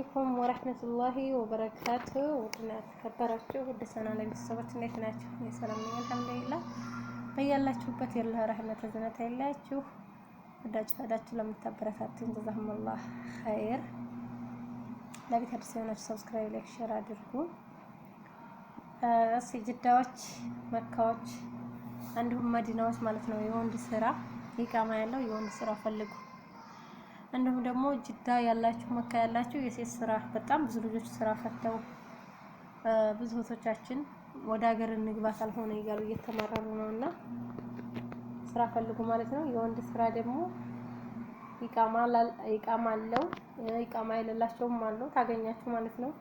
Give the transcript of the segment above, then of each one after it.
አለይኩም ወራህመቱላሂ ወበረካቱ። ውድና ተከበራችሁ ውድ ቻናሌ ቤተሰቦች እንዴት ናችሁ? እኔ ሰላም ነኝ አልሐምዱሊላህ። በያላችሁበት የአላህ ረህመት እዝነት አይለያችሁ። ወዳጅ ፈዳችሁ ለምታበረታቱኝ ጀዛኩሙላህ ኸይር። ለቤት አዲስ የሆናችሁ ሰብስክራይብ፣ ላይክ፣ ሼር አድርጉ። ጅዳዎች፣ መካዎች እንዲሁም መዲናዎች ማለት ነው የወንድ ስራ ኢቃማ ያለው የወንድ ስራ ፈልጉ። እንዲሁም ደግሞ ጅዳ ያላችሁ መካ ያላችሁ የሴት ስራ በጣም ብዙ ልጆች ስራ ፈተው ብዙ እህቶቻችን ወደ ሀገር እንግባ ካልሆነ እያሉ እየተማረሩ ነውና ስራ ፈልጉ ማለት ነው። የወንድ ስራ ደግሞ ኢቃማ አለው፣ ኢቃማ የሌላቸውም አለው ታገኛችሁ ማለት ነው።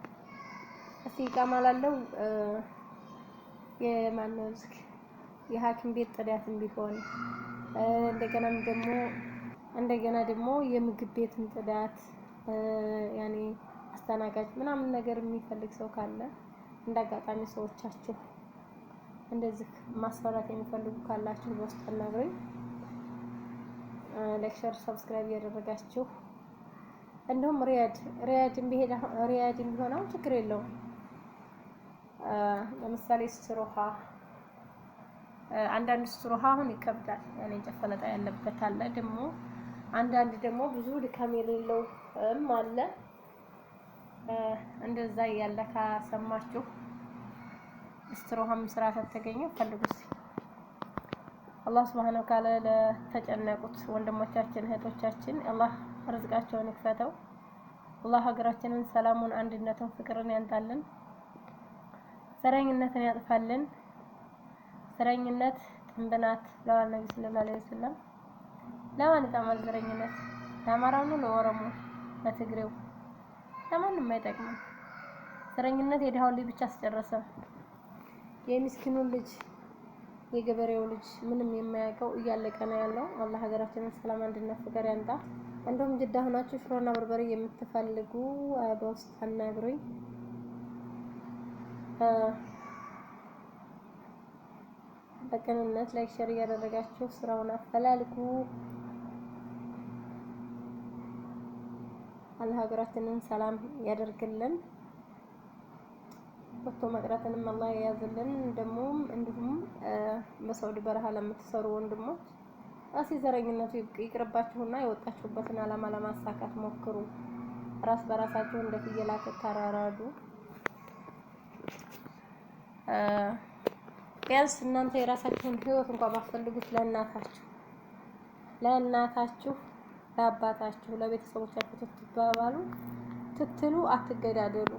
እስቲ ኢቃማ ላለው የሐኪም ቤት ጥዳትም ቢሆን እንደገና ደግሞ የምግብ ቤትም ጥዳት ያኔ አስተናጋጅ ምናምን ነገር የሚፈልግ ሰው ካለ እንዳጋጣሚ ሰዎቻችሁ እንደዚህ ማስፈራት የሚፈልጉ ካላችሁ በውስጥ አናግሩኝ። ሌክቸር ሰብስክራይብ ያደረጋችሁ እንደውም ሪያድም ቢሆን አሁን ችግር የለውም። ለምሳሌ ስትሮሃ አንዳንድ ስትሮሃ አሁን ይከብዳል። ያኔ ጨፈለጣ ያለበት አለ ደግሞ አንዳንድ ደግሞ ብዙ ድካም የሌለው አለ። እንደዛ ያለ ካሰማችሁ ስትሮሃም ስራ ተገኘ ፈልጉት። አላህ Subhanahu Wa Ta'ala ለተጨነቁት ወንድሞቻችን እህቶቻችን አላህ ርዝቃቸውን ይክፈተው። አላህ ሀገራችንን ሰላሙን፣ አንድነቱን፣ ፍቅርን ያንጣልን። ዘረኝነትን ያጥፋልን። ዘረኝነት ጥንብናት ለዋል ነብዩ ሰለላሁ ዐለይሂ ወሰለም። ለማን ይጠቅማል ዘረኝነት? ለአማራው ነው? ለኦሮሞ? ለትግሬው? ለማንም አይጠቅምም። ዘረኝነት የድሃው ልጅ ብቻ አስጨረሰ። የምስኪኑ ልጅ የገበሬው ልጅ ምንም የማያውቀው እያለቀ ነው ያለው። አላህ ሀገራችንን ሰላም፣ አንድነት፣ ፍቅር ያንጣ። እንደውም ጅዳ ሆናችሁ ሽሮና በርበሬ የምትፈልጉ በውስጥ አናግሩኝ። በቅንነት ላይክ ሼር እያደረጋችሁ ስራውን አፈላልጉ። አላህ ሀገራችንን ሰላም ያደርግልን። ወጥቶ መቅረትንም አላህ ያያዝልን። እንዲሁም በሳውዲ በረሃ ለምትሰሩ ወንድሞች ዘረኝነቱ ይቅርባችሁና የወጣችሁበትን አላማ ለማሳካት ሞክሩ። ራስ በራሳችሁ እንደ ፍየል አትተራራዱ። ቢያንስ እናንተ የራሳችሁን ህይወት እንኳን ባትፈልጉት ለእናታችሁ ለአባታችሁ ለቤተሰቦቻችሁ ትትሉ አትገዳደሉ።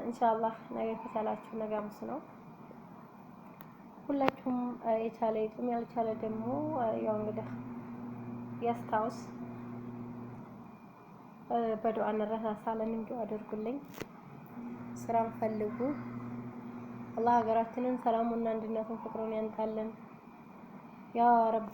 ኢንሻአላህ ነገ ከቻላችሁ ነገ ሐሙስ ነው። ሁላችሁም የቻለ ይጥም ያልቻለ ደግሞ ያው እንግዲህ ያስታውስ። በዱዓ እንረሳሳለን። እንዲሁ አድርጉልኝ። ስራም ፈልጉ። አላህ ሀገራችንን ሰላሙን፣ አንድነቱን፣ ፍቅሩን ያንጣልን ያ ረብ።